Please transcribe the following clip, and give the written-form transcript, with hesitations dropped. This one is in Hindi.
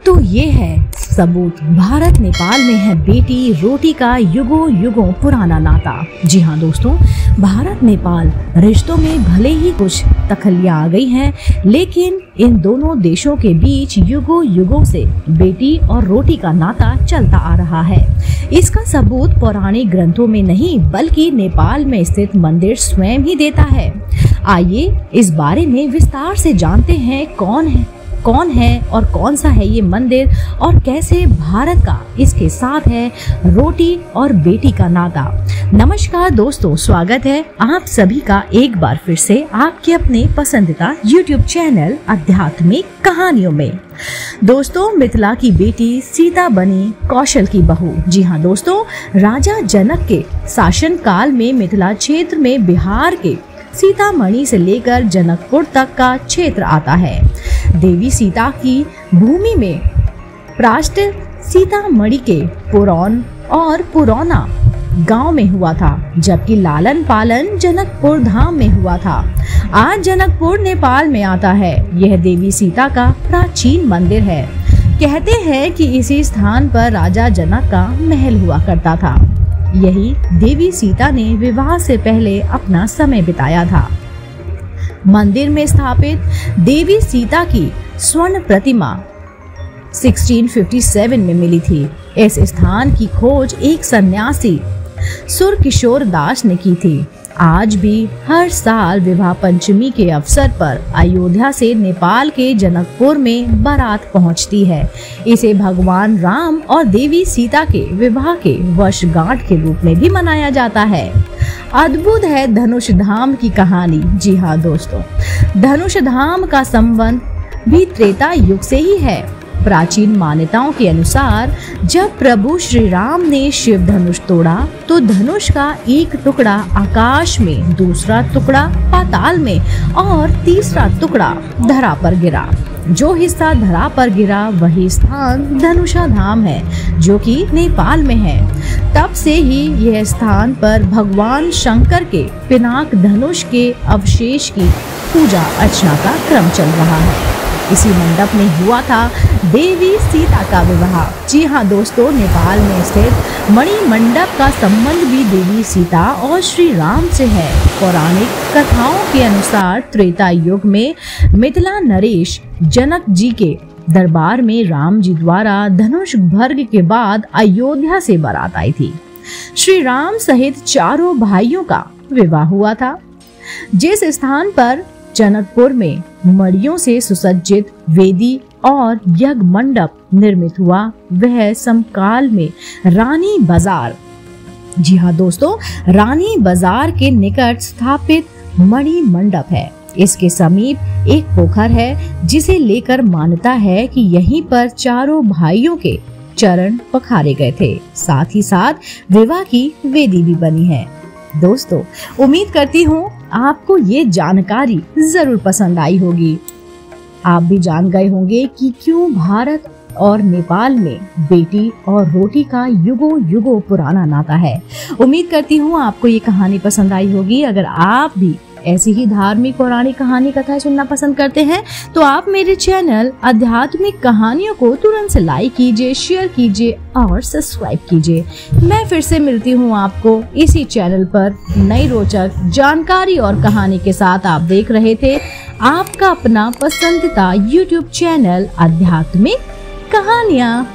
तो ये है सबूत, भारत नेपाल में है बेटी रोटी का युगों युगों पुराना नाता। जी हाँ दोस्तों, भारत नेपाल रिश्तों में भले ही कुछ तखलियां आ गई हैं, लेकिन इन दोनों देशों के बीच युगों युगों से बेटी और रोटी का नाता चलता आ रहा है। इसका सबूत पौराणिक ग्रंथों में नहीं बल्कि नेपाल में स्थित मंदिर स्वयं ही देता है। आइए इस बारे में विस्तार से जानते हैं कौन है और कौन सा है ये मंदिर और कैसे भारत का इसके साथ है रोटी और बेटी का नाता। नमस्कार दोस्तों, स्वागत है आप सभी का एक बार फिर से आपके अपने पसंदीदा YouTube चैनल आध्यात्मिक कहानियों में। दोस्तों, मिथिला की बेटी सीता बनी कौशल की बहू। जी हाँ दोस्तों, राजा जनक के शासन काल में मिथिला क्षेत्र में बिहार के सीतामढ़ी से लेकर जनकपुर तक का क्षेत्र आता है। देवी सीता की भूमि में प्राश्ट सीतामढ़ी के पुरौन और पुरौना गांव में हुआ था, जबकि लालन पालन जनकपुर धाम में हुआ था। आज जनकपुर नेपाल में आता है। यह देवी सीता का प्राचीन मंदिर है। कहते हैं कि इसी स्थान पर राजा जनक का महल हुआ करता था। यही देवी सीता ने विवाह से पहले अपना समय बिताया था। मंदिर में स्थापित देवी सीता की स्वर्ण प्रतिमा 1657 में मिली थी। इस स्थान की खोज एक सन्यासी सुरकिशोर दास ने की थी। आज भी हर साल विवाह पंचमी के अवसर पर अयोध्या से नेपाल के जनकपुर में बारात पहुंचती है। इसे भगवान राम और देवी सीता के विवाह के वर्षगांठ के रूप में भी मनाया जाता है। अद्भुत है धनुष धाम की कहानी। जी हाँ दोस्तों, धनुष धाम का संबंध भी त्रेता युग से ही है। प्राचीन मान्यताओं के अनुसार जब प्रभु श्री राम ने शिव धनुष तोड़ा तो धनुष का एक टुकड़ा आकाश में, दूसरा टुकड़ा पाताल में और तीसरा टुकड़ा धरा पर गिरा। जो हिस्सा धरा पर गिरा वही स्थान धनुषा धाम है, जो कि नेपाल में है। तब से ही यह स्थान पर भगवान शंकर के पिनाक धनुष के अवशेष की पूजा अर्चना का क्रम चल रहा है। इसी मंडप में हुआ था देवी सीता का विवाह। जी हाँ दोस्तों, नेपाल में स्थित मणि मंडप का संबंध भी देवी सीता और श्री राम से है। पौराणिक कथाओं के अनुसार त्रेता युग में मिथिला नरेश जनक जी के दरबार में राम जी द्वारा धनुष भर्ग के बाद अयोध्या से बारात आई थी। श्री राम सहित चारों भाइयों का विवाह हुआ था। जिस स्थान पर जनकपुर में मड़ियों से सुसज्जित वेदी और यज्ञ मंडप निर्मित हुआ वह समकाल में रानी बाजार, जी हाँ दोस्तों, रानी बाजार के निकट स्थापित मणि मंडप है। इसके समीप एक पोखर है जिसे लेकर मान्यता है कि यहीं पर चारों भाइयों के चरण पखारे गए थे। साथ ही साथ विवाह की वेदी भी बनी है। दोस्तों, उम्मीद करती हूँ आपको ये जानकारी जरूर पसंद आई होगी। आप भी जान गए होंगे कि क्यों भारत और नेपाल में बेटी और रोटी का युगों युगों पुराना नाता है। उम्मीद करती हूँ आपको ये कहानी पसंद आई होगी। अगर आप भी ऐसी ही धार्मिक पौराणिक कहानी कथाएं सुनना पसंद करते हैं तो आप मेरे चैनल आध्यात्मिक कहानियों को तुरंत से लाइक कीजिए, शेयर कीजिए और सब्सक्राइब कीजिए। मैं फिर से मिलती हूँ आपको इसी चैनल पर नई रोचक जानकारी और कहानी के साथ। आप देख रहे थे आपका अपना पसंदीदा YouTube चैनल आध्यात्मिक कहानियाँ।